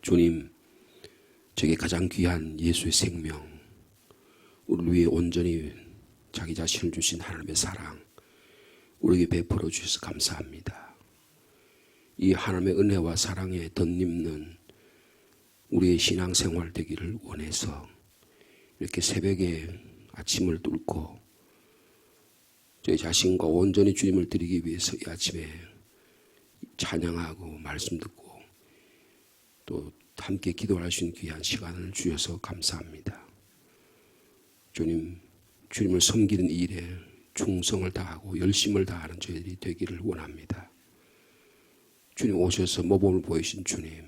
주님, 저게 가장 귀한 예수의 생명, 우리를 위해 온전히 자기 자신을 주신 하나님의 사랑, 우리에게 베풀어 주셔서 감사합니다. 이 하나님의 은혜와 사랑에 덧입는 우리의 신앙생활 되기를 원해서 이렇게 새벽에 아침을 뚫고 저희 자신과 온전히 주님을 드리기 위해서 이 아침에 찬양하고 말씀 듣고 또 함께 기도할 수 있는 귀한 시간을 주셔서 감사합니다. 주님을 섬기는 일에 충성을 다하고 열심을 다하는 저희들이 되기를 원합니다. 주님 오셔서 모범을 보이신 주님,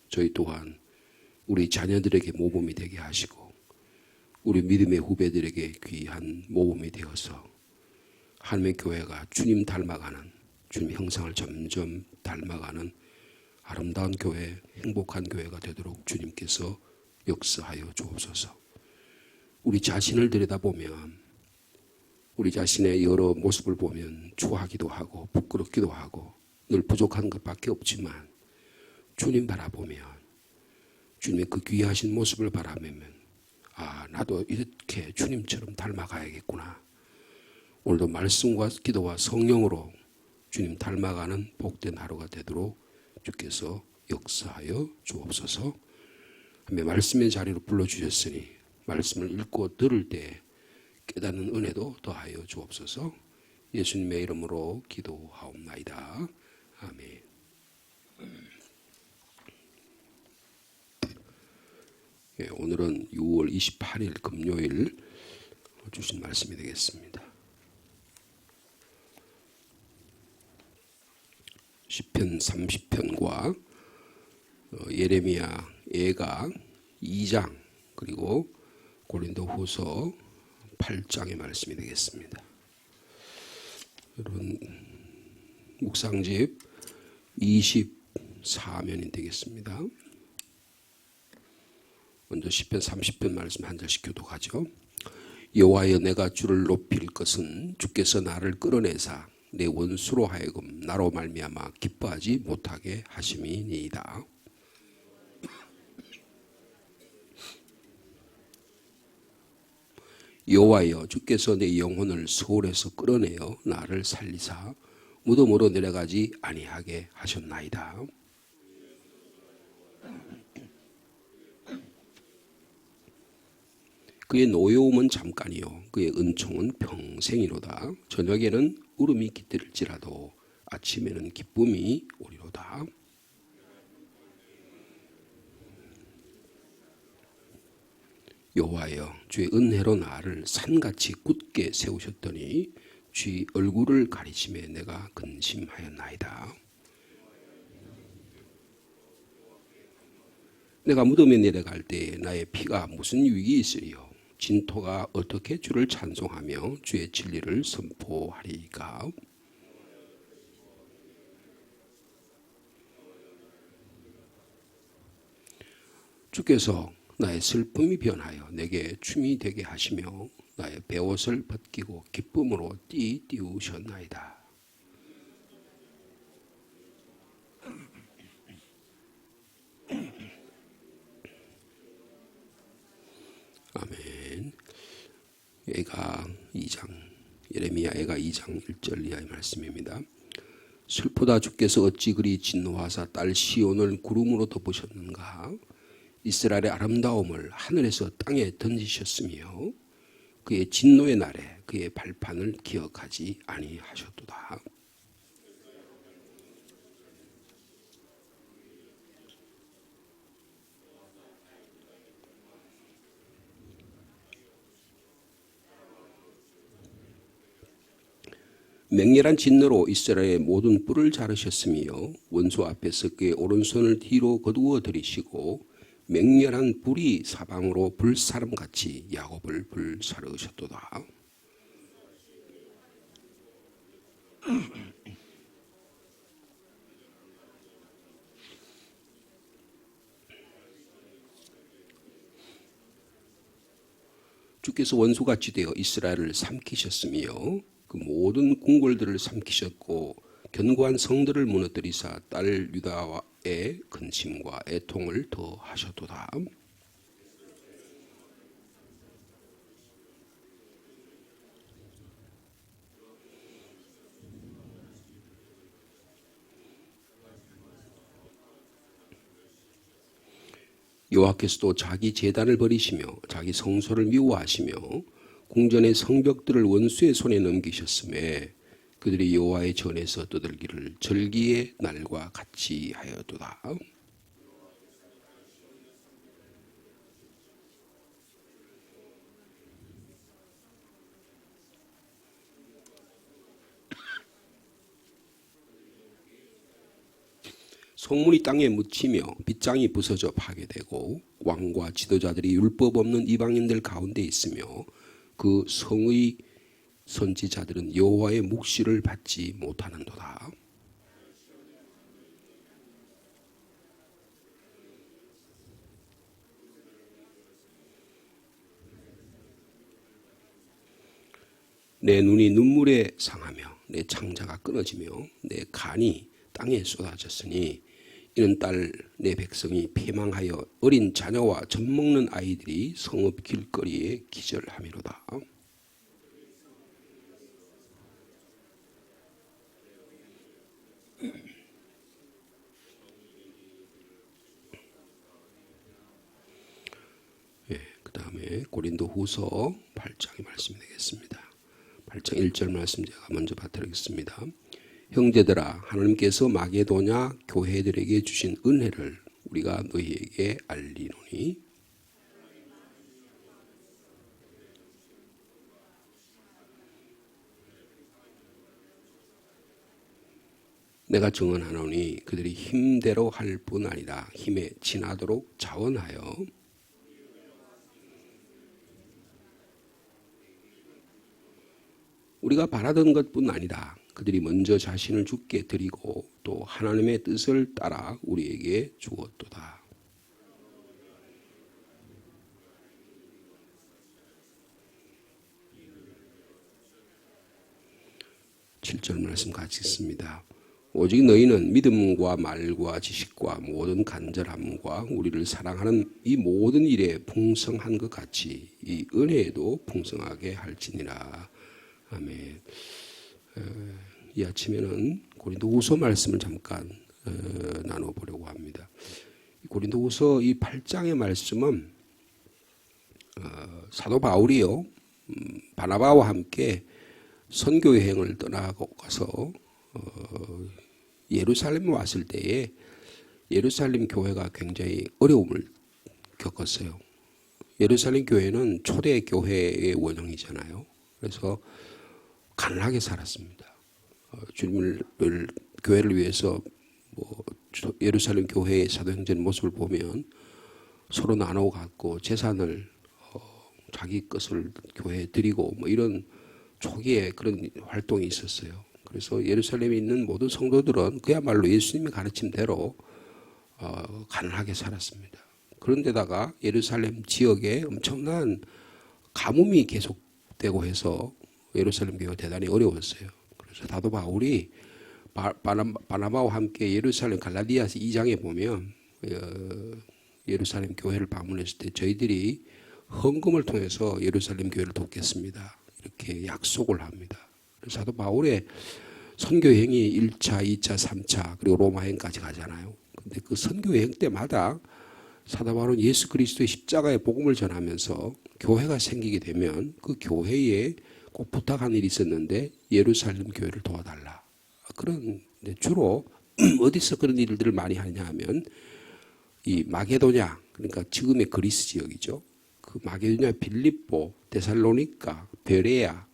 저희 또한 우리 자녀들에게 모범이 되게 하시고 우리 믿음의 후배들에게 귀한 모범이 되어서 하나님의 교회가 주님 닮아가는, 주님 형상을 점점 닮아가는 아름다운 교회, 행복한 교회가 되도록 주님께서 역사하여 주옵소서. 우리 자신을 들여다보면 우리 자신의 여러 모습을 보면 추하기도 하고 부끄럽기도 하고 늘 부족한 것밖에 없지만 주님 바라보면 주님의 그 귀하신 모습을 바라보면 나도 이렇게 주님처럼 닮아가야겠구나. 오늘도 말씀과 기도와 성령으로 주님 닮아가는 복된 하루가 되도록 주께서 역사하여 주옵소서. 말씀의 자리로 불러주셨으니 말씀을 읽고 들을 때 깨닫는 은혜도 더하여 주옵소서. 예수님의 이름으로 기도하옵나이다. 아멘. 오늘은 6월 28일 금요일 주신 말씀이 되겠습니다. 시편 30편과 예레미야 예가 2장 그리고 고린도후서 8장의 말씀이 되겠습니다. 여러분 묵상집 24면이 되겠습니다. 먼저 시편 30편 말씀 한 절씩 교독하죠. 여호와여 내가 주를 높일 것은 주께서 나를 끌어내사 내 원수로 하여금 나로 말미암아 기뻐하지 못하게 하심이니이다. 여호와여 주께서 내 영혼을 소홀에서 끌어내어 나를 살리사 무덤으로 내려가지 아니하게 하셨나이다. 그의 노여움은 잠깐이요 그의 은총은 평생이로다. 저녁에는 울음이 깃들일지라도 아침에는 기쁨이 오리로다. 여호와여 주의 은혜로 나를 산같이 굳게 세우셨더니 주의 얼굴을 가리심에 내가 근심하였나이다. 내가 무덤에 내려갈 때에 나의 피가 무슨 유익이 있으리요. 진토가 어떻게 주를 찬송하며 주의 진리를 선포하리까. 주께서 나의 슬픔이 변하여 내게 춤이 되게 하시며 나의 베옷을 벗기고 기쁨으로 띠우셨나이다. 아멘. 예가 2장 예레미야 예가 2장 1절 이하의 말씀입니다. 슬프다 주께서 어찌 그리 진노하사 딸 시온을 구름으로 덮으셨는가. 이스라엘의 아름다움을 하늘에서 땅에 던지셨으며 그의 진노의 날에 그의 발판을 기억하지 아니하셨도다. 맹렬한 진노로 이스라엘의 모든 뿔을 자르셨으며 원수 앞에서 그의 오른손을 뒤로 거두어 들이시고 맹렬한 불이 사방으로 불사름같이 야곱을 불사르셨도다. 주께서 원수같이 되어 이스라엘을 삼키셨으며 그 모든 궁궐들을 삼키셨고 견고한 성들을 무너뜨리사 딸 유다의 근심과 애통을 더 하셨도다. 여호와께서도 자기 제단을 버리시며 자기 성소를 미워하시며 궁전의 성벽들을 원수의 손에 넘기셨음에 그들이 여호와의 전에서 떠들기를 절기의 날과 같이 하였도다. 성문이 땅에 묻히며 빗장이 부서져 파괴되고 왕과 지도자들이 율법 없는 이방인들 가운데 있으며 그 성의 선지자들은 여호와의 묵시를 받지 못하는도다. 내 눈이 눈물에 상하며 내 창자가 끊어지며 내 간이 땅에 쏟아졌으니 이는 딸 내 백성이 패망하여 어린 자녀와 젖먹는 아이들이 성읍 길거리에 기절함이로다. 그 다음에 고린도후서 8장의 말씀이 되겠습니다. 8장 1절 말씀 제가 먼저 받들겠습니다. 형제들아, 하나님께서 마게도냐 교회들에게 주신 은혜를 우리가 너희에게 알리노니 내가 증언하노니 그들이 힘대로 할 뿐 아니라 힘에 지나도록 자원하여 우리가 바라던 것뿐 아니라 그들이 먼저 자신을 주께 드리고 또 하나님의 뜻을 따라 우리에게 주었도다. (7절) 말씀 같이 읽습니다. 오직 너희는 믿음과 말과 지식과 모든 간절함과 우리를 사랑하는 이 모든 일에 풍성한 것 같이 이 은혜에도 풍성하게 할지니라. 아멘. 이 아침에는 고린도후서 말씀을 잠깐 나눠보려고 합니다. 고린도후서 이 8장의 말씀은 사도 바울이요 바나바와 함께 선교 여행을 떠나고 가서 예루살렘에 왔을 때에 예루살렘 교회가 굉장히 어려움을 겪었어요. 예루살렘 교회는 초대 교회의 원형이잖아요. 그래서 가난하게 살았습니다. 주님을 교회를 위해서 예루살렘 교회의 사도행전 모습을 보면 서로 나누어 갖고 재산을 자기 것을 교회에 드리고 이런 초기에 그런 활동이 있었어요. 그래서 예루살렘에 있는 모든 성도들은 그야말로 예수님의 가르침대로 가난하게 살았습니다. 그런데다가 예루살렘 지역에 엄청난 가뭄이 계속되고 해서 예루살렘 교회가 대단히 어려웠어요. 그래서 사도 바울이 바나바와 함께 예루살렘 갈라디아서 2장에 보면 예루살렘 교회를 방문했을 때 저희들이 헌금을 통해서 예루살렘 교회를 돕겠습니다. 이렇게 약속을 합니다. 사도 바울의 선교여행이 1차, 2차, 3차 그리고 로마여행까지 가잖아요. 근데 그 선교여행 때마다 사도 바울은 예수 그리스도의 십자가의 복음을 전하면서 교회가 생기게 되면 그 교회에 꼭 부탁한 일이 있었는데 예루살렘 교회를 도와달라. 그런 주로 어디서 그런 일들을 많이 하냐 하면 이 마게도냐 그러니까 지금의 그리스 지역이죠. 그 마게도냐, 빌립보, 데살로니가, 베레아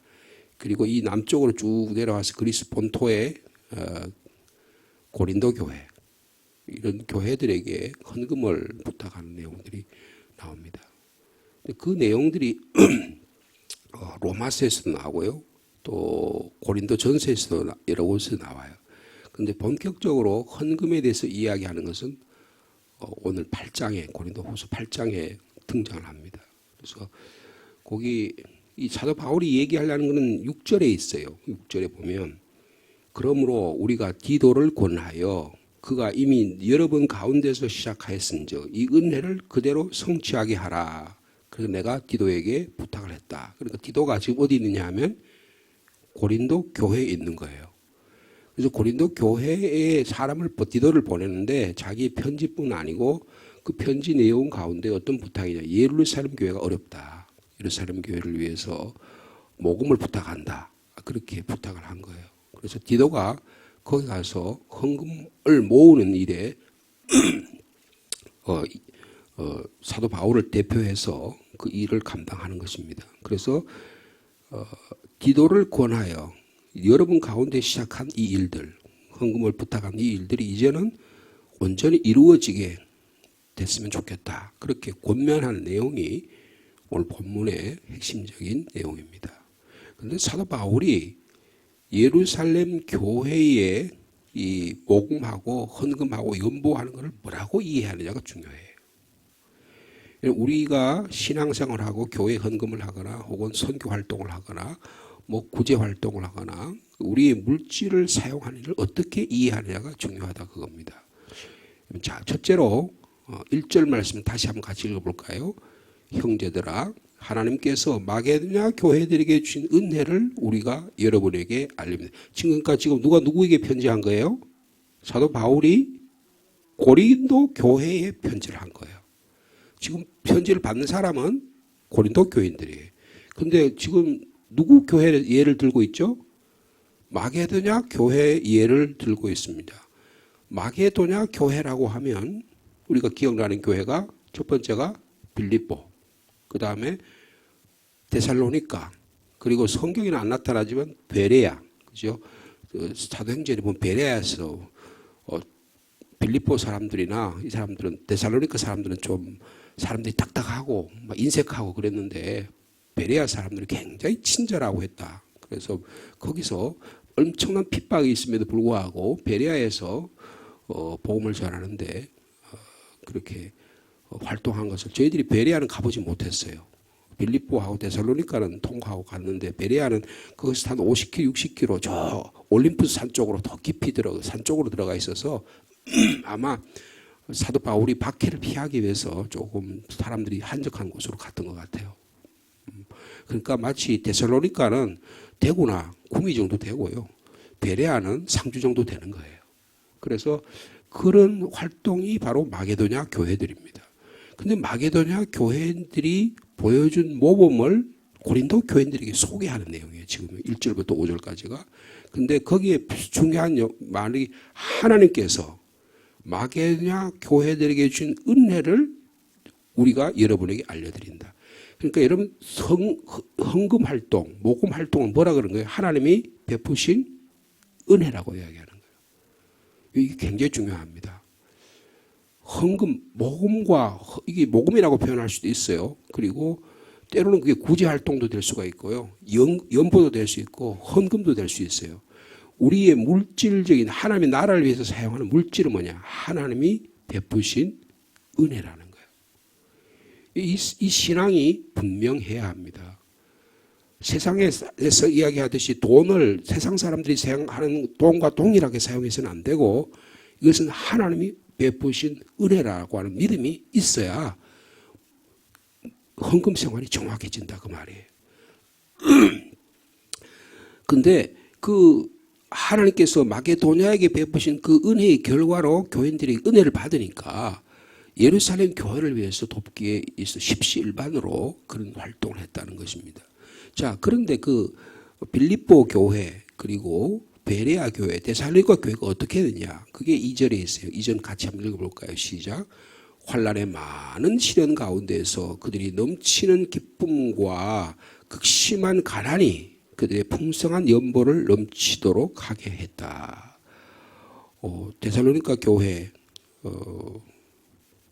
그리고 이 남쪽으로 쭉 내려와서 그리스 본토의 고린도 교회 이런 교회들에게 헌금을 부탁하는 내용들이 나옵니다. 그 내용들이 로마서에서도 나오고요. 또 고린도 전서에서도 여러 곳에서 나와요. 그런데 본격적으로 헌금에 대해서 이야기하는 것은 오늘 8장에 고린도후서 8장에 등장을 합니다. 그래서 거기 이 사도 바울이 얘기하려는 것은 6절에 있어요. 6절에 보면 그러므로 우리가 디도를 권하여 그가 이미 여러 번 가운데서 시작하였은즉 이 은혜를 그대로 성취하게 하라. 그래서 내가 디도에게 부탁을 했다. 그러니까 디도가 지금 어디 있느냐 하면 고린도 교회에 있는 거예요. 그래서 고린도 교회에 디도를 보내는데 자기 편지뿐 아니고 그 편지 내용 가운데 어떤 부탁이냐. 예루살렘 교회가 어렵다. 예루살렘 교회를 위해서 모금을 부탁한다. 그렇게 부탁을 한 거예요. 그래서 디도가 거기 가서 헌금을 모으는 일에 사도 바울을 대표해서 그 일을 감당하는 것입니다. 그래서 디도를 권하여 여러분 가운데 시작한 이 일들, 헌금을 부탁한 이 일들이 이제는 온전히 이루어지게 됐으면 좋겠다. 그렇게 권면하는 내용이 오늘 본문의 핵심적인 내용입니다. 그런데 사도 바울이 예루살렘 교회에 이 모금하고 헌금하고 연보하는 것을 뭐라고 이해하느냐가 중요해요. 우리가 신앙생활하고 교회 헌금을 하거나 혹은 선교 활동을 하거나 뭐 구제 활동을 하거나 우리의 물질을 사용하는 일을 어떻게 이해하느냐가 중요하다 그겁니다. 자, 첫째로 1절 말씀 다시 한번 같이 읽어볼까요? 형제들아 하나님께서 마게도냐 교회들에게 주신 은혜를 우리가 여러분에게 알립니다. 그러니까 지금 누가 누구에게 편지한 거예요? 사도 바울이 고린도 교회에 편지를 한 거예요. 지금 편지를 받는 사람은 고린도 교인들이에요. 근데 지금 누구 교회 예를 들고 있죠? 마게도냐 교회 예를 들고 있습니다. 마게도냐 교회라고 하면 우리가 기억나는 교회가 첫 번째가 빌립보, 그 다음에 데살로니가, 그리고 성경에는 안 나타나지만 베레아, 그죠? 사도행전에 보면 베레아에서 빌립보 사람들이나 이 사람들은 데살로니가 사람들은 좀 사람들이 딱딱하고 막 인색하고 그랬는데 베레아 사람들이 굉장히 친절하고 했다. 그래서 거기서 엄청난 핍박이 있음에도 불구하고 베레아에서 복음을 전하는데 그렇게 활동한 것을 저희들이 베레아는 가보지 못했어요. 빌립보하고 데살로니가는 통과하고 갔는데 베레아는 거기서 한 50km, 60km 저 올림푸스 산 쪽으로 더 깊이 산 쪽으로 들어가 있어서 아마 사도 바울이 박해를 피하기 위해서 조금 사람들이 한적한 곳으로 갔던 것 같아요. 그러니까 마치 데살로니가는 대구나 구미 정도 되고요. 베레아는 상주 정도 되는 거예요. 그래서 그런 활동이 바로 마게도냐 교회들입니다. 근데 마게도냐 교회들이 보여준 모범을 고린도 교인들에게 소개하는 내용이에요. 지금 1절부터 5절까지가. 근데 거기에 중요한 말이 하나님께서 마게도냐 교회들에게 준 은혜를 우리가 여러분에게 알려드린다. 그러니까 여러분 헌금 활동, 모금 활동은 뭐라 그러는 거예요? 하나님이 베푸신 은혜라고 이야기하는 거예요. 이게 굉장히 중요합니다. 헌금, 모금과 이게 모금이라고 표현할 수도 있어요. 그리고 때로는 그게 구제 활동도 될 수가 있고요. 연보도 될 수 있고 헌금도 될 수 있어요. 우리의 물질적인 하나님의 나라를 위해서 사용하는 물질은 뭐냐? 하나님이 베푸신 은혜라는 거예요. 이 신앙이 분명해야 합니다. 세상에서 이야기하듯이 돈을 세상 사람들이 사용하는 돈과 동일하게 사용해서는 안 되고 이것은 하나님이 베푸신 은혜라고 하는 믿음이 있어야 헌금 생활이 정확해진다 그 말이에요. 근데 그 하나님께서 마게도냐에게 베푸신 그 은혜의 결과로 교인들이 은혜를 받으니까 예루살렘 교회를 위해서 돕기에 있어 십시일반으로 그런 활동을 했다는 것입니다. 자, 그런데 그 빌립보 교회 그리고 베레아 교회, 데살로니가 교회가 어떻게 되냐? 그게 2절에 있어요. 2절 같이 한번 읽어볼까요? 시작. 환난의 많은 시련 가운데서 그들이 넘치는 기쁨과 극심한 가난이 그들의 풍성한 연보를 넘치도록 하게 했다. 데살로니가 교회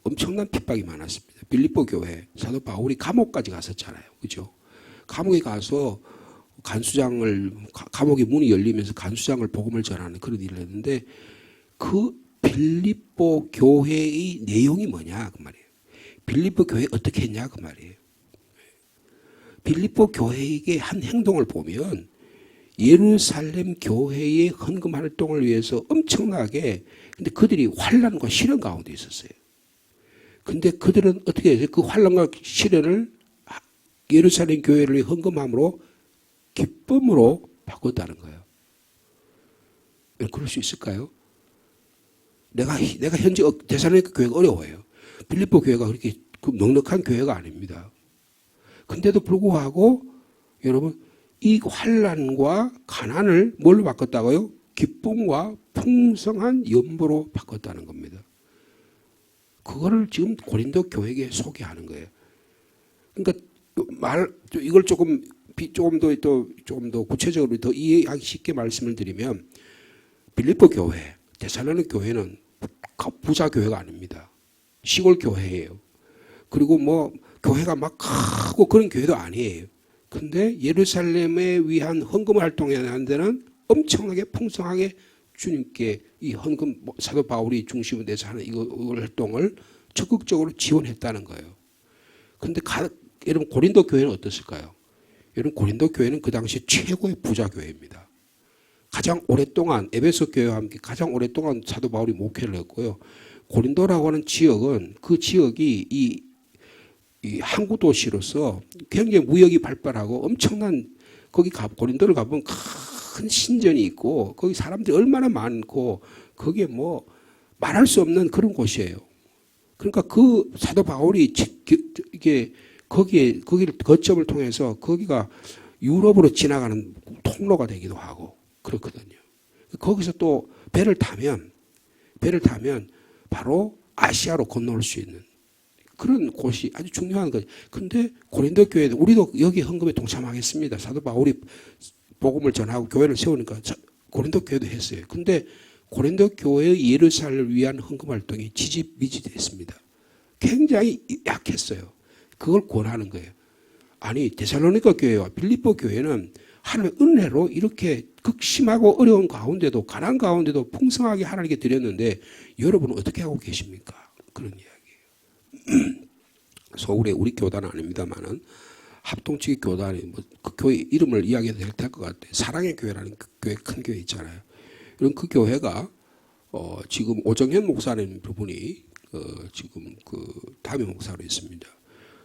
엄청난 핍박이 많았습니다. 빌립보 교회 사도 바울이 감옥까지 갔었잖아요. 그죠? 감옥에 가서 감옥의 문이 열리면서 간수장을 복음을 전하는 그런 일을 했는데 그 빌립보 교회의 내용이 뭐냐 그 말이에요. 빌립보 교회 어떻게 했냐 그 말이에요. 빌립보 교회에게 한 행동을 보면 예루살렘 교회의 헌금 활동을 위해서 엄청나게, 근데 그들이 환난과 시련 가운데 있었어요. 근데 그들은 어떻게 해서 그 환난과 시련을 예루살렘 교회를 위해 헌금함으로 기쁨으로 바꿨다는 거예요. 그럴 수 있을까요? 내가 현재 데살로니가 교회가 어려워요. 빌립보 교회가 그렇게 넉넉한 교회가 아닙니다. 근데도 불구하고 여러분 이 환난과 가난을 뭘로 바꿨다고요? 기쁨과 풍성한 연보로 바꿨다는 겁니다. 그거를 지금 고린도 교회에 소개하는 거예요. 그러니까 이걸 조금 더 구체적으로 더 이해하기 쉽게 말씀을 드리면 빌립보 교회, 데살로니가 교회는 부자 교회가 아닙니다. 시골 교회예요. 그리고 뭐 교회가 막 크고 그런 교회도 아니에요. 근데 예루살렘에 위한 헌금 활동에 하는 데는 엄청나게 풍성하게 주님께 이 헌금 사도 바울이 중심이 돼서 하는 이거 활동을 적극적으로 지원했다는 거예요. 근데 여러분 고린도 교회는 어땠을까요? 여러분 고린도 교회는 그 당시 최고의 부자 교회입니다. 가장 오랫동안 에베소 교회와 함께 가장 오랫동안 사도 바울이 목회를 했고요. 고린도라고 하는 지역은 그 지역이 이 항구 도시로서 굉장히 무역이 발달하고 엄청난 거기 고린도를 가보면 큰 신전이 있고 거기 사람들이 얼마나 많고 거기에 뭐 말할 수 없는 그런 곳이에요. 그러니까 그 사도 바울이 이게 거기를 거점을 통해서 거기가 유럽으로 지나가는 통로가 되기도 하고 그렇거든요. 거기서 또 배를 타면 바로 아시아로 건너올 수 있는 그런 곳이 아주 중요한 거죠. 근데 고린도 교회도 우리도 여기 헌금에 동참하겠습니다. 사도 바울이 복음을 전하고 교회를 세우니까 고린도 교회도 했어요. 근데 고린도 교회의 예루살렘을 위한 헌금 활동이 지지미지됐습니다. 굉장히 약했어요. 그걸 권하는 거예요. 아니 데살로니가 교회와 빌립보 교회는 하나님의 은혜로 이렇게 극심하고 어려운 가운데도 가난 가운데도 풍성하게 하나님께 드렸는데 여러분은 어떻게 하고 계십니까? 그런 이야기예요. 서울에 우리 교단은 아닙니다만은 합동측의 교단이 그 교회 이름을 이야기해도 될 것 같아요. 사랑의 교회라는 그 교회 큰 교회 있잖아요. 이런 그 교회가 지금 오정현 목사님 부분이 지금 그 담임 목사로 있습니다.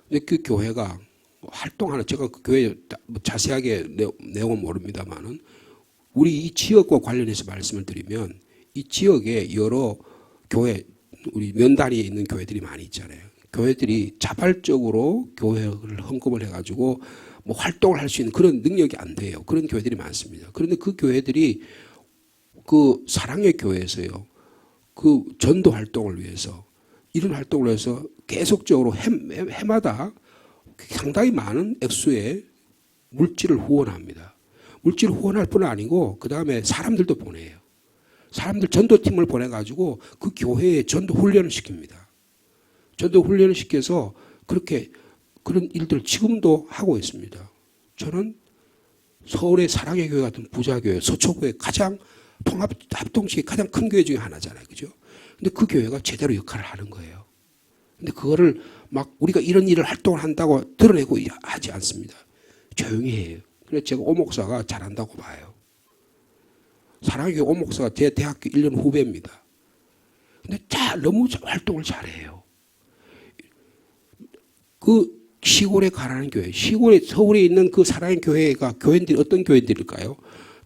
근데 그 교회가 활동하는 제가 그 교회 자세하게 내용은 모릅니다만은 우리 이 지역과 관련해서 말씀을 드리면 이 지역에 여러 교회 우리 면단위에 있는 교회들이 많이 있잖아요. 교회들이 자발적으로 교회를 헌금을 해가지고 뭐 활동을 할 수 있는 그런 능력이 안 돼요. 그런 교회들이 많습니다. 그런데 그 교회들이 그 사랑의 교회에서요. 그 전도 활동을 위해서 이런 활동을 해서 계속적으로 해마다 상당히 많은 액수의 물질을 후원합니다. 물질을 후원할 뿐 아니고 그 다음에 사람들도 보내요. 사람들 전도팀을 보내가지고 그 교회에 전도 훈련을 시킵니다. 전도 훈련을 시켜서 그렇게 그런 일들을 지금도 하고 있습니다. 저는 서울의 사랑의 교회 같은 부자교회, 서초구의 가장 합동식의 가장 큰 교회 중에 하나잖아요. 그죠? 근데 그 교회가 제대로 역할을 하는 거예요. 근데 그거를 막 우리가 이런 일을 활동을 한다고 드러내고 하지 않습니다. 조용히 해요. 그래서 제가 오 목사가 잘한다고 봐요. 사랑의 교회 오 목사가 제 대학교 1년 후배입니다. 근데 너무 활동을 잘해요. 그 시골에 가라는 교회, 서울에 있는 그 사랑의 교회가 교인들이 어떤 교인들일까요?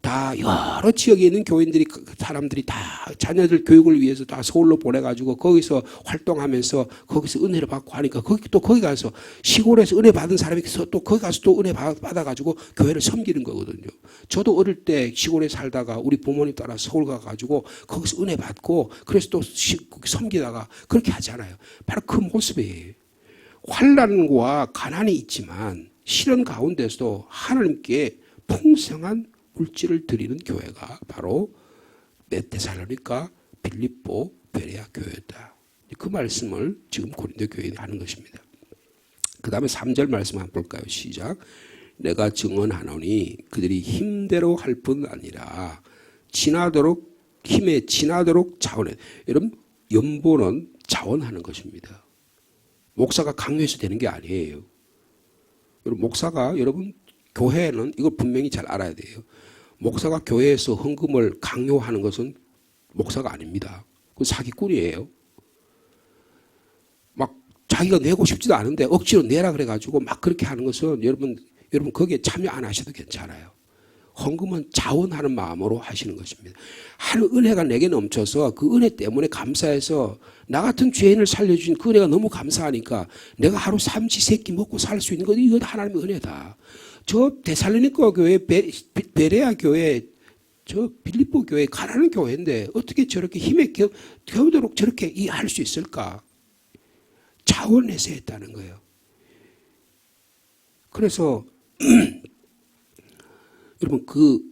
다 여러 지역에 있는 교인들이 사람들이 다 자녀들 교육을 위해서 다 서울로 보내가지고 거기서 활동하면서 거기서 은혜를 받고 하니까 거기 가서 시골에서 은혜 받은 사람이 또 거기 가서 또 은혜 받아가지고 교회를 섬기는 거거든요. 저도 어릴 때 시골에 살다가 우리 부모님 따라 서울 가가지고 거기서 은혜 받고 그래서 또 섬기다가 그렇게 하잖아요. 바로 그 모습이에요. 환난과 가난이 있지만 시련 가운데서도 하나님께 풍성한 물질을 드리는 교회가 바로 데살로니가, 빌립보, 베레아 교회다. 그 말씀을 지금 고린도 교회에 하는 것입니다. 그 다음에 3절 말씀 한번 볼까요? 시작. 내가 증언하노니 그들이 힘대로 할 뿐 아니라 힘에 지나도록 자원해. 여러분 연보는 자원하는 것입니다. 목사가 강요해서 되는 게 아니에요. 여러분 목사가 여러분 교회는 이걸 분명히 잘 알아야 돼요. 목사가 교회에서 헌금을 강요하는 것은 목사가 아닙니다. 그건 사기꾼이에요. 막 자기가 내고 싶지도 않은데 억지로 내라 그래가지고 막 그렇게 하는 것은 여러분 거기에 참여 안 하셔도 괜찮아요. 헌금은 자원하는 마음으로 하시는 것입니다. 하는 은혜가 내게 넘쳐서 그 은혜 때문에 감사해서 나 같은 죄인을 살려주신 그 은혜가 너무 감사하니까 내가 하루 삼시 세끼 먹고 살 수 있는 것, 이건 하나님의 은혜다. 저 데살로니가 교회, 베레아 교회, 저 빌립보 교회, 가난한 교회인데 어떻게 저렇게 힘에 겨우도록 저렇게 할 수 있을까? 자원해서 했다는 거예요. 그래서 여러분 그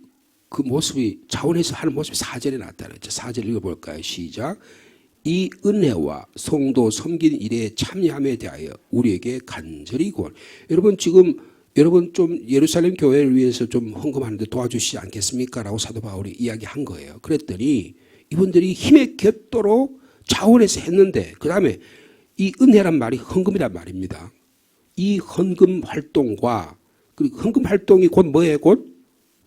모습이 자원해서 하는 모습이 4절에 나타나요. 4절 읽어볼까요? 시작. 이 은혜와 성도 섬기는 일에 참여함에 대하여 우리에게 간절히 구원. 여러분 좀 예루살렘 교회를 위해서 좀 헌금하는데 도와주시지 않겠습니까? 라고 사도 바울이 이야기한 거예요. 그랬더니 이분들이 힘에 겹도록 자원해서 했는데 그 다음에 이 은혜란 말이 헌금이란 말입니다. 이 헌금 활동과 그리고 헌금 활동이 곧 뭐예요? 곧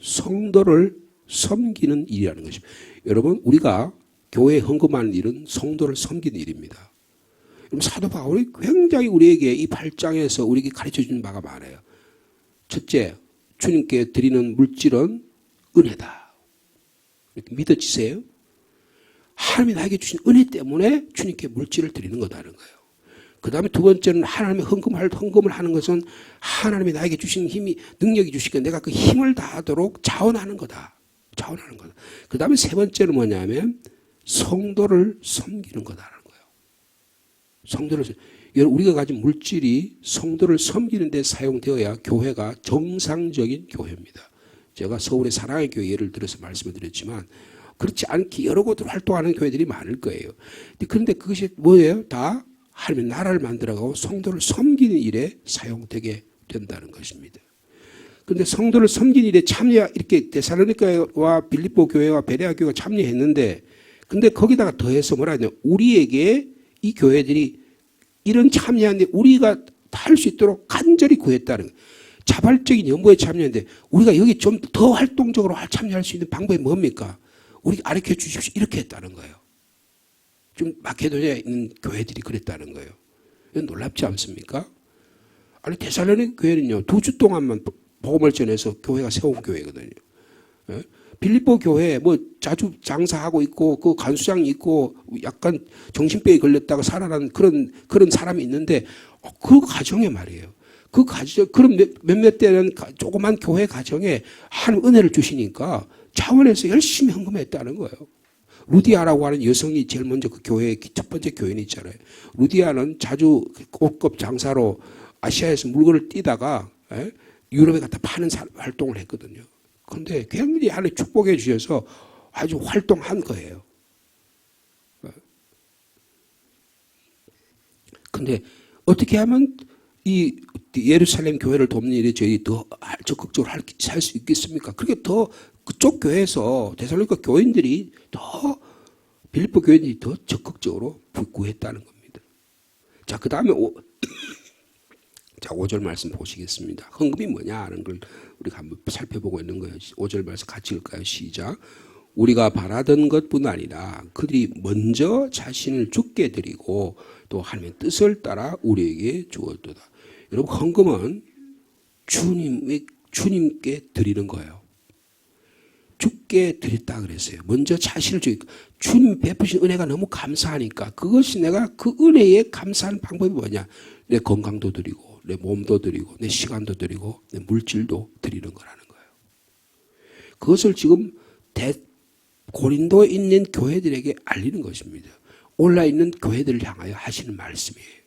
성도를 섬기는 일이라는 것입니다. 여러분 우리가 교회에 헌금하는 일은 성도를 섬기는 일입니다. 사도 바울이 굉장히 우리에게 이 8장에서 우리에게 가르쳐주는 바가 많아요. 첫째, 주님께 드리는 물질은 은혜다. 이렇게 믿어지세요? 하나님이 나에게 주신 은혜 때문에 주님께 물질을 드리는 거다는 거예요. 그 다음에 두 번째는 하나님의 헌금을 하는 것은 하나님이 나에게 주신 힘이, 능력이 주시니까 내가 그 힘을 다하도록 자원하는 거다. 자원하는 거다. 그 다음에 세 번째는 뭐냐면 성도를 섬기는 거다라는 거예요. 성도를, 우리가 가진 물질이 성도를 섬기는 데 사용되어야 교회가 정상적인 교회입니다. 제가 서울의 사랑의 교회 예를 들어서 말씀을 드렸지만 그렇지 않게 여러 곳으로 활동하는 교회들이 많을 거예요. 그런데 그것이 뭐예요? 다 하나님의 나라를 만들어가고 성도를 섬기는 일에 사용되게 된다는 것입니다. 그런데 성도를 섬기는 일에 이렇게 데살로니가와 빌립보 교회와 베레아 교회가 참여했는데 근데 거기다가 더해서 뭐라 하냐. 우리에게 이 교회들이 이런 참여하는데 우리가 할 수 있도록 간절히 구했다는 거예요. 자발적인 연구에 참여했는데 우리가 여기 좀 더 활동적으로 참여할 수 있는 방법이 뭡니까? 우리가 가르쳐 주십시오. 이렇게 했다는 거예요. 좀 마케도니아에 있는 교회들이 그랬다는 거예요. 이건 놀랍지 않습니까? 아니 데살로니가 교회는요 2주 동안만 복음을 전해서 교회가 세운 교회거든요. 예? 빌립보 교회 뭐 자주 장사하고 있고 그 간수장이 있고 약간 정신병에 걸렸다가 살아난 그런 사람이 있는데 그 가정에 말이에요. 그 가정 그런 몇몇 되는 조그만 교회 가정에 하나님 은혜를 주시니까 차원에서 열심히 헌금했다는 거예요. 루디아라고 하는 여성이 제일 먼저 그 교회의 첫 번째 교인이 있잖아요. 루디아는 자주 옷급 장사로 아시아에서 물건을 띄다가 유럽에 갖다 파는 활동을 했거든요. 그런데 굉장히 하나님 축복해 주셔서 아주 활동한 거예요. 그런데 어떻게 하면 이 예루살렘 교회를 돕는 일에 저희 더 적극적으로 할 수 있겠습니까? 그렇게 더 그쪽 교회에서 데살로니가 교인들이 더 빌립보 교인들이 더 적극적으로 구했다는 겁니다. 자, 그 다음에 5절 말씀 보시겠습니다. 헌금이 뭐냐 하는 걸 우리가 한번 살펴보고 있는 거예요. 5절 말씀 같이 읽을까요? 시작. 우리가 바라던 것뿐 아니라 그들이 먼저 자신을 주께 드리고 또 하나님의 뜻을 따라 우리에게 주었도다. 여러분 헌금은 주님께 드리는 거예요. 주께 드렸다 그랬어요. 먼저 자신을 주님 베푸신 은혜가 너무 감사하니까 그것이 내가 그 은혜에 감사하는 방법이 뭐냐. 내 건강도 드리고 내 몸도 드리고 내 시간도 드리고 내 물질도 드리는 거라는 거예요. 그것을 지금 고린도에 있는 교회들에게 알리는 것입니다. 올라있는 교회들을 향하여 하시는 말씀이에요.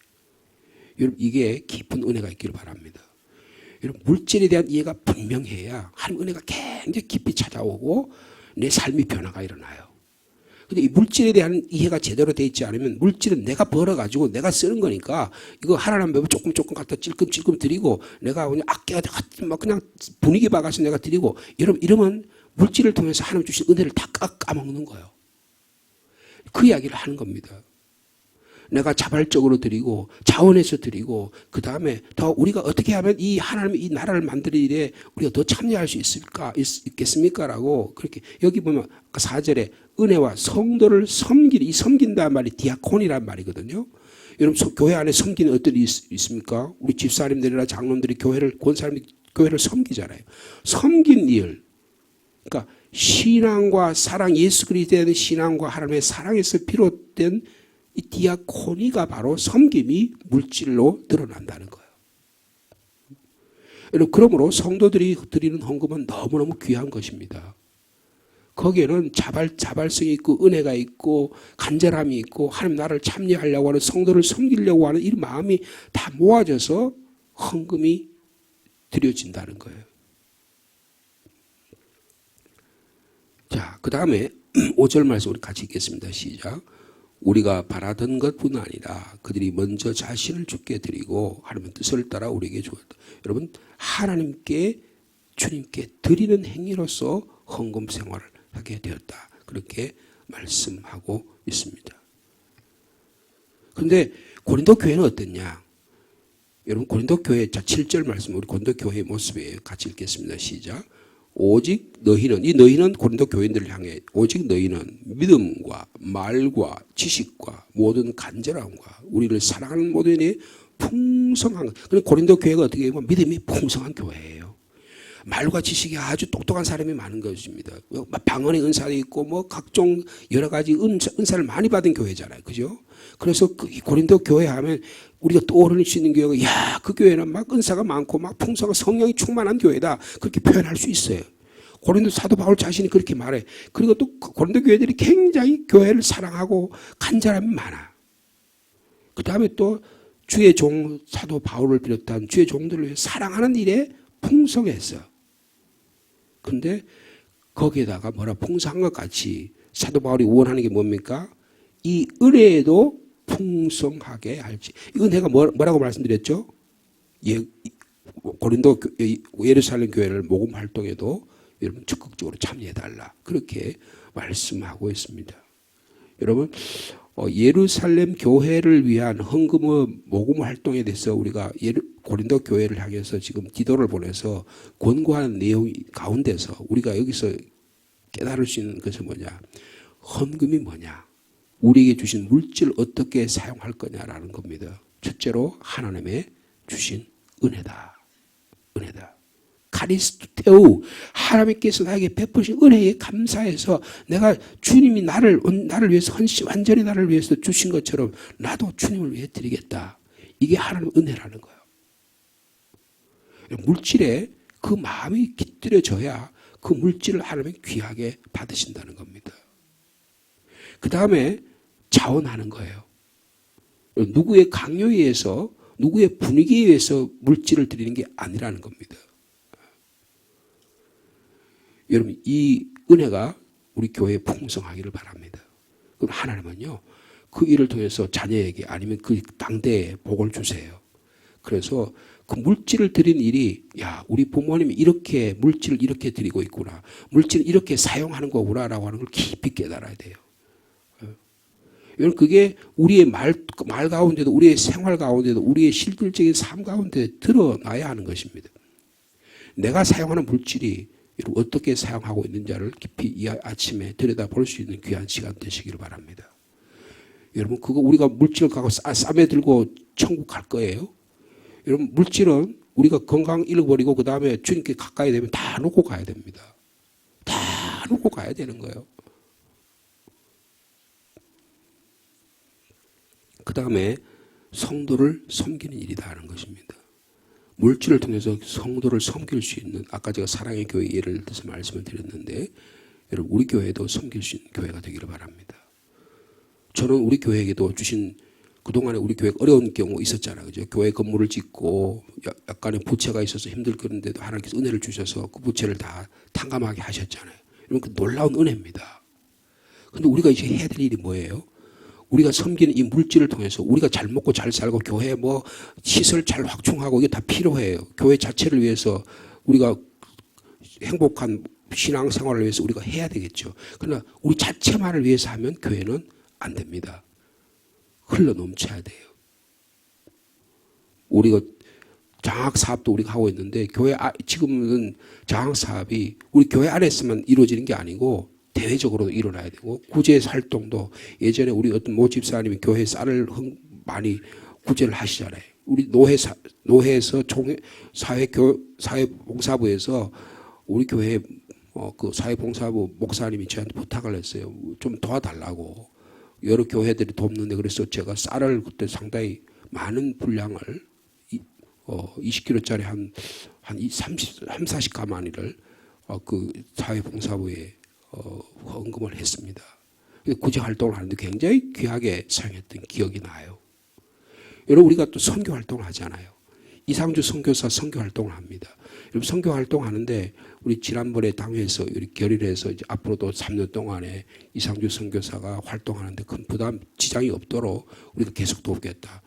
여러분 이게 깊은 은혜가 있기를 바랍니다. 여러분 물질에 대한 이해가 분명해야 하나님 은혜가 굉장히 깊이 찾아오고 내 삶의 변화가 일어나요. 근데 이 물질에 대한 이해가 제대로 되어 있지 않으면 물질은 내가 벌어가지고 내가 쓰는 거니까 이거 하나님 몇 조금 갖다 찔끔찔끔 드리고 내가 그냥 막 그냥 분위기 박아서 내가 드리고 이러면 물질을 통해서 하나님 주신 은혜를 다 까먹는 거예요. 그 이야기를 하는 겁니다. 내가 자발적으로 드리고 자원해서 드리고 그 다음에 더 우리가 어떻게 하면 이 하나님 이 나라를 만드는 일에 우리가 더 참여할 수 있겠습니까? 라고 그렇게 여기 보면 4절에 은혜와 성도를 섬기는 이 섬긴다는 말이 디아콘이란 말이거든요. 여러분 교회 안에 섬기는 어떤 일이 있습니까? 우리 집사님들이나 장로들이 교회를 권사님들이 교회를 섬기잖아요. 섬긴 일 그러니까 신앙과 사랑 예수 그리스도에 대한 신앙과 하나님의 사랑에서 비롯된 이 디아코니가 바로 섬김이 물질로 드러난다는 거예요. 여러분 그러므로 성도들이 드리는 헌금은 너무너무 귀한 것입니다. 거기에는 자발성이 있고 은혜가 있고 간절함이 있고 하나님 나라를 참여하려고 하는 성도를 섬기려고 하는 이 마음이 다 모아져서 헌금이 드려진다는 거예요. 자, 그 다음에 5절 말씀 우리 같이 읽겠습니다. 시작. 우리가 바라던 것뿐 아니라 그들이 먼저 자신을 주께 드리고 하나님의 뜻을 따라 우리에게 주었다. 여러분 하나님께 주님께 드리는 행위로서 헌금 생활을 하게 되었다. 그렇게 말씀하고 있습니다. 그런데 고린도 교회는 어땠냐? 여러분 고린도 교회 7절 말씀 우리 고린도 교회의 모습이에요. 같이 읽겠습니다. 시작. 오직 너희는 이 너희는 고린도 교인들을 향해 오직 너희는 믿음과 말과 지식과 모든 간절함과 우리를 사랑하는 모든 일에 풍성한 그런데 고린도 교회가 어떻게 보면 믿음이 풍성한 교회예요. 말과 지식이 아주 똑똑한 사람이 많은 것입니다. 방언의 은사도 있고 뭐 각종 여러 가지 은사를 많이 받은 교회잖아요. 그죠? 그래서 그 고린도 교회 하면 우리가 떠오르는 수 있는 교회가 야, 그 교회는 막 은사가 많고 막 풍성한 성령이 충만한 교회다. 그렇게 표현할 수 있어요. 고린도 사도 바울 자신이 그렇게 말해. 그리고 또 고린도 교회들이 굉장히 교회를 사랑하고 간절함이 많아. 그 다음에 또 주의 종 사도 바울을 비롯한 주의 종들을 위해 사랑하는 일에 풍성했어. 근데 거기에다가 뭐라 풍성한 것 같이 사도 바울이 원하는 게 뭡니까? 이 은혜에도 풍성하게 할지. 이 은혜가 뭐라고 말씀드렸죠? 고린도 예루살렘 교회를 모금 활동에도 여러분 적극적으로 참여해달라. 그렇게 말씀하고 있습니다. 여러분 예루살렘 교회를 위한 헌금의 모금 활동에 대해서 우리가 고린도 교회를 향해서 지금 기도를 보내서 권고하는 내용 가운데서 우리가 여기서 깨달을 수 있는 것은 뭐냐? 헌금이 뭐냐? 우리에게 주신 물질을 어떻게 사용할 거냐라는 겁니다. 첫째로 하나님의 주신 은혜다. 은혜다. 카리스토테우 하나님께서 나에게 베푸신 은혜에 감사해서 내가 주님이 나를 위해서 완전히 나를 위해서 주신 것처럼 나도 주님을 위해 드리겠다. 이게 하나님의 은혜라는 거예요. 물질에 그 마음이 깃들여져야 그 물질을 하나님이 귀하게 받으신다는 겁니다. 그 다음에 자원하는 거예요. 누구의 강요에 의해서 누구의 분위기에 의해서 물질을 드리는 게 아니라는 겁니다. 여러분 이 은혜가 우리 교회에 풍성하기를 바랍니다. 그럼 하나님은요 그 일을 통해서 자녀에게 아니면 그 당대에 복을 주세요. 그래서 그 물질을 드린 일이 야 우리 부모님이 이렇게 물질을 이렇게 드리고 있구나. 물질을 이렇게 사용하는 거구나라고 하는 걸 깊이 깨달아야 돼요. 여러분 그게 우리의 말 가운데도 우리의 생활 가운데도 우리의 실질적인 삶 가운데 드러나야 하는 것입니다. 내가 사용하는 물질이 여러분 어떻게 사용하고 있는지를 깊이 이 아침에 들여다볼 수 있는 귀한 시간 되시기를 바랍니다. 여러분 그거 우리가 물질을 갖고 싸매 들고 천국 갈 거예요. 여러분 물질은 우리가 건강 잃어버리고 그 다음에 주님께 가까이 되면 다 놓고 가야 됩니다. 다 놓고 가야 되는 거예요. 그 다음에 성도를 섬기는 일이다 하는 것입니다. 물질을 통해서 성도를 섬길 수 있는 아까 제가 사랑의 교회 예를 들어서 말씀을 드렸는데 여러분 우리 교회도 섬길 수 있는 교회가 되기를 바랍니다. 저는 우리 교회에게도 주신 그동안에 우리 교회가 어려운 경우 있었잖아요. 그죠? 교회 건물을 짓고 약간의 부채가 있어서 힘들었는데도 하나님께서 은혜를 주셔서 그 부채를 다 탕감하게 하셨잖아요. 여러분 그 놀라운 은혜입니다. 그런데 우리가 이제 해야 될 일이 뭐예요? 우리가 섬기는 이 물질을 통해서 우리가 잘 먹고 잘 살고 교회 뭐 시설 잘 확충하고 이게 다 필요해요. 교회 자체를 위해서 우리가 행복한 신앙생활을 위해서 우리가 해야 되겠죠. 그러나 우리 자체만을 위해서 하면 교회는 안 됩니다. 흘러 넘쳐야 돼요. 우리가 장학 사업도 우리가 하고 있는데 지금은 장학 사업이 우리 교회 안에서만 이루어지는 게 아니고 대외적으로도 일어나야 되고 구제 활동도 예전에 우리 어떤 모 집사님이 교회 쌀을 많이 구제를 하시잖아요. 우리 노회에서 사회봉사부에서 우리 교회 그 사회봉사부 목사님이 저한테 부탁을 했어요. 좀 도와달라고. 여러 교회들이 돕는데 그래서 제가 쌀을 그때 상당히 많은 분량을 20kg짜리 한 40가마니를 그 사회봉사부에 헌금을 했습니다. 구제 활동을 하는데 굉장히 귀하게 사용했던 기억이 나요. 여러분 우리가 또 선교 활동을 하잖아요. 이상주 선교사 선교 활동을 합니다. 여러분 선교 활동하는데 우리 지난번에 당회에서 우리 결의해서 이제 앞으로도 3년 동안에 이상주 선교사가 활동하는데 큰 부담 지장이 없도록 우리가 계속 돕겠다.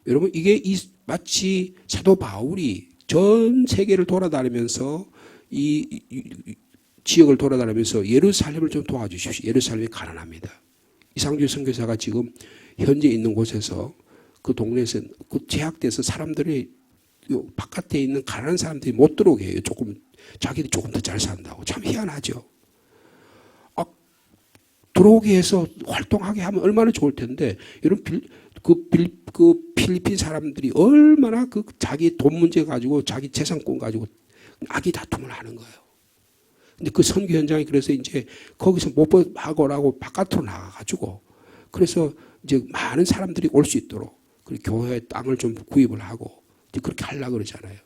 여러분 이게 마치 사도 바울이 전 세계를 돌아다니면서 이 지역을 돌아다니면서 예루살렘을 좀 도와주십시오. 예루살렘이 가난합니다. 이상주 선교사가 지금 현재 있는 곳에서 그 동네에서 그 제약돼서 사람들이 바깥에 있는 가난한 사람들이 못 들어오게 해요. 자기들이 조금 더 잘 산다고. 참 희한하죠. 들어오게 해서 활동하게 하면 얼마나 좋을 텐데, 여러분, 그 필리핀 사람들이 얼마나 그 자기 돈 문제 가지고 자기 재산권 가지고 악의 다툼을 하는 거예요. 근데 그 선교 현장이 그래서 이제 거기서 못 하고라고 바깥으로 나가가지고 그래서 이제 많은 사람들이 올 수 있도록 교회 땅을 좀 구입을 하고 그렇게 하려고 그러잖아요.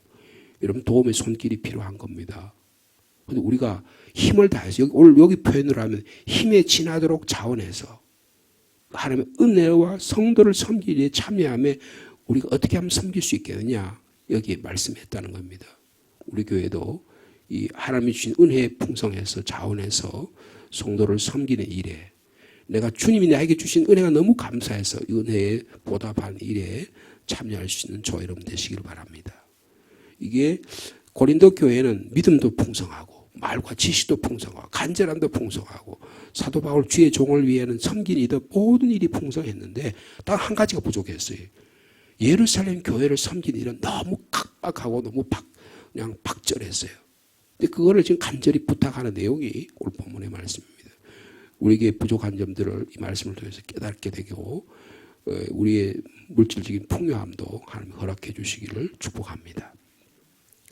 여러분 도움의 손길이 필요한 겁니다. 근데 우리가 힘을 다해서 여기 표현을 하면 힘에 지나도록 자원해서 하나님의 은혜와 성도를 섬기기 위해 참여하며 우리가 어떻게 하면 섬길 수 있겠느냐 여기에 말씀했다는 겁니다. 우리 교회도 이 하나님이 주신 은혜에 풍성해서 자원해서 성도를 섬기는 일에 내가 주님이 나에게 주신 은혜가 너무 감사해서 이 은혜에 보답하는 일에 참여할 수 있는 저 여러분 되시기를 바랍니다. 이게 고린도 교회는 믿음도 풍성하고 말과 지식도 풍성하고 간절함도 풍성하고 사도 바울 주의 종을 위해는 섬긴 이들 모든 일이 풍성했는데 딱 한 가지가 부족했어요. 예루살렘 교회를 섬긴 일은 너무 각박하고 너무 그냥 박절했어요. 근데 그거를 지금 간절히 부탁하는 내용이 오늘 본문의 말씀입니다. 우리에게 부족한 점들을 이 말씀을 통해서 깨닫게 되고 우리의 물질적인 풍요함도 하나님 허락해 주시기를 축복합니다.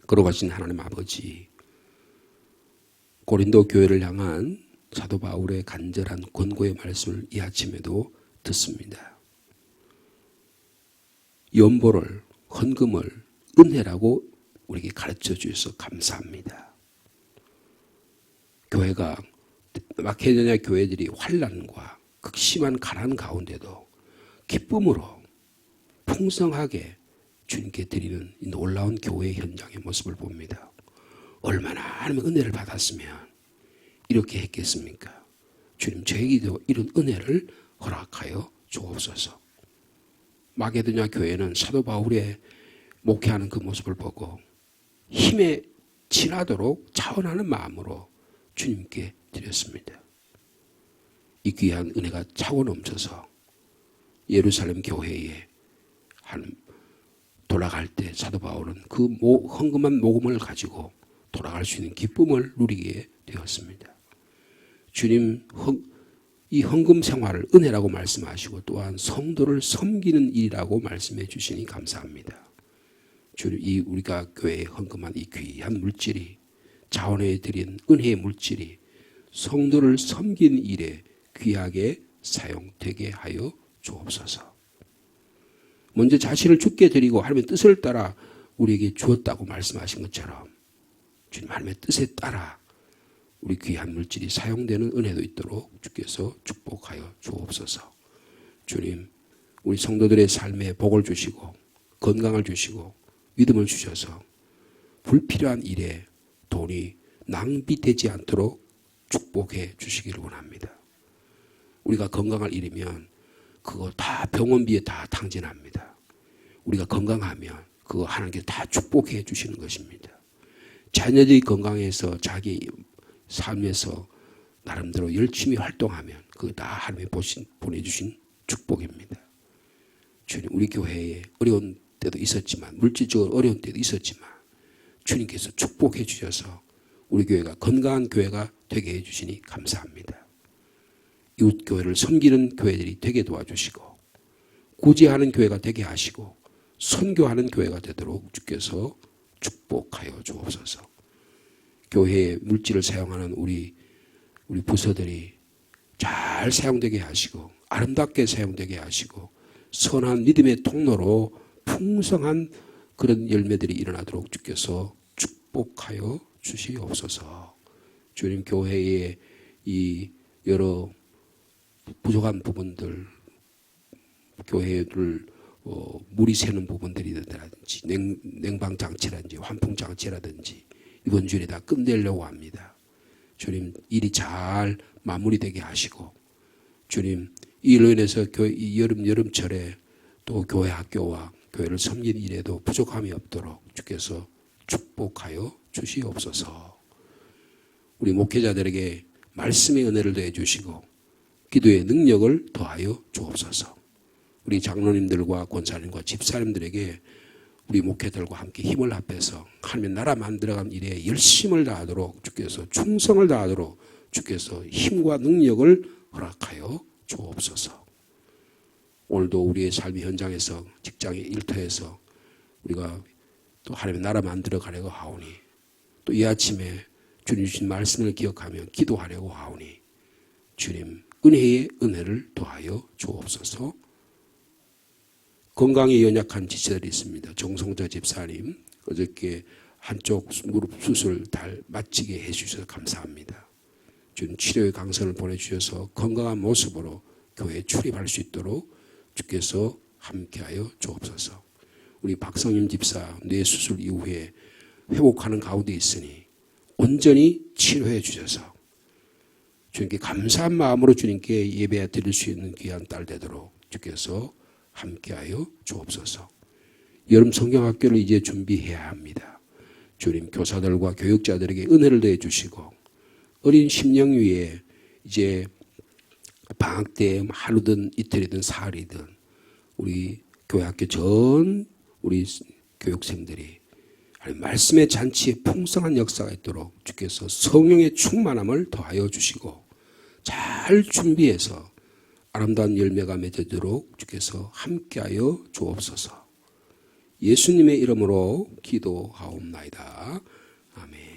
걸어가신 하나님 아버지, 고린도 교회를 향한 사도 바울의 간절한 권고의 말씀을 이 아침에도 듣습니다. 연보를, 헌금을 은혜라고 우리에게 가르쳐 주셔서 감사합니다. 교회가 마케도니아 교회들이 환난과 극심한 가난 가운데도 기쁨으로 풍성하게 주님께 드리는 이 놀라운 교회의 현장의 모습을 봅니다. 얼마나 하나님의 은혜를 받았으면 이렇게 했겠습니까? 주님 저에게도 이런 은혜를 허락하여 주옵소서. 마게도냐 교회는 사도 바울의 목회하는 그 모습을 보고 힘에 지나도록 자원하는 마음으로 주님께 드렸습니다. 이 귀한 은혜가 차고 넘쳐서 예루살렘 교회에 돌아갈 때 사도 바울은 그 헌금한 모금을 가지고 돌아갈 수 있는 기쁨을 누리게 되었습니다. 주님 이 헌금 생활을 은혜라고 말씀하시고 또한 성도를 섬기는 일이라고 말씀해 주시니 감사합니다. 주님 우리가 교회에 헌금한 이 귀한 물질이 자원해 드린 은혜의 물질이 성도를 섬기는 일에 귀하게 사용되게 하여 주옵소서. 먼저 자신을 주께 드리고 하나님의 뜻을 따라 우리에게 주었다고 말씀하신 것처럼 주님 하나님의 뜻에 따라 우리 귀한 물질이 사용되는 은혜도 있도록 주께서 축복하여 주옵소서. 주님 우리 성도들의 삶에 복을 주시고 건강을 주시고 믿음을 주셔서 불필요한 일에 돈이 낭비되지 않도록 축복해 주시기를 원합니다. 우리가 건강을 잃으면 그거 다 병원비에 다 탕진합니다. 우리가 건강하면 그거 하나님께 다 축복해 주시는 것입니다. 자녀들이 건강해서 자기 삶에서 나름대로 열심히 활동하면 그거 다 하나님이 보내주신 축복입니다. 주님, 우리 교회에 어려운 때도 있었지만, 물질적으로 어려운 때도 있었지만 주님께서 축복해 주셔서 우리 교회가 건강한 교회가 되게 해주시니 감사합니다. 이웃교회를 섬기는 교회들이 되게 도와주시고, 구제하는 교회가 되게 하시고, 선교하는 교회가 되도록 주께서 축복하여 주옵소서. 교회에 물질을 사용하는 우리 부서들이 잘 사용되게 하시고, 아름답게 사용되게 하시고, 선한 믿음의 통로로 풍성한 그런 열매들이 일어나도록 주께서 축복하여 주시옵소서. 주님, 교회의 이 여러 부족한 부분들, 교회를 물이 새는 부분들이라든지 냉방장치라든지 환풍장치라든지 이번 주에 다 끝내려고 합니다. 주님, 일이 잘 마무리되게 하시고, 주님, 이로 인해서 이 여름철에 또 교회 학교와 교회를 섬기는 일에도 부족함이 없도록 주께서 축복하여 주시옵소서. 우리 목회자들에게 말씀의 은혜를 더해 주시고 기도의 능력을 더하여 주옵소서. 우리 장로님들과 권사님과 집사님들에게 우리 목회들과 함께 힘을 합해서 하나님의 나라 만들어가는 일에 열심을 다하도록 주께서 충성을 다하도록 주께서 힘과 능력을 허락하여 주옵소서. 오늘도 우리의 삶의 현장에서 직장의 일터에서 우리가 또 하나님의 나라 만들어 가려고 하오니, 또 이 아침에 주님 주신 말씀을 기억하며 기도하려고 하오니 주님 은혜의 은혜를 더하여 주옵소서. 건강에 연약한 지체들이 있습니다. 정성자 집사님 어저께 한쪽 무릎 수술 잘 마치게 해주셔서 감사합니다. 주님 치료의 강선을 보내주셔서 건강한 모습으로 교회에 출입할 수 있도록 주께서 함께하여 주옵소서. 우리 박성임 집사 뇌수술 이후에 회복하는 가운데 있으니 온전히 치료해 주셔서 주님께 감사한 마음으로 주님께 예배 드릴 수 있는 귀한 딸 되도록 주께서 함께하여 주옵소서. 여름 성경학교를 이제 준비해야 합니다. 주님 교사들과 교육자들에게 은혜를 더해 주시고, 어린 심령위에 이제 방학 때 하루든 이틀이든 사흘이든 우리 교회학교 전 우리 교육생들이 말씀의 잔치에 풍성한 역사가 있도록 주께서 성령의 충만함을 더하여 주시고 잘 준비해서 아름다운 열매가 맺어지도록 주께서 함께하여 주옵소서. 예수님의 이름으로 기도하옵나이다. 아멘.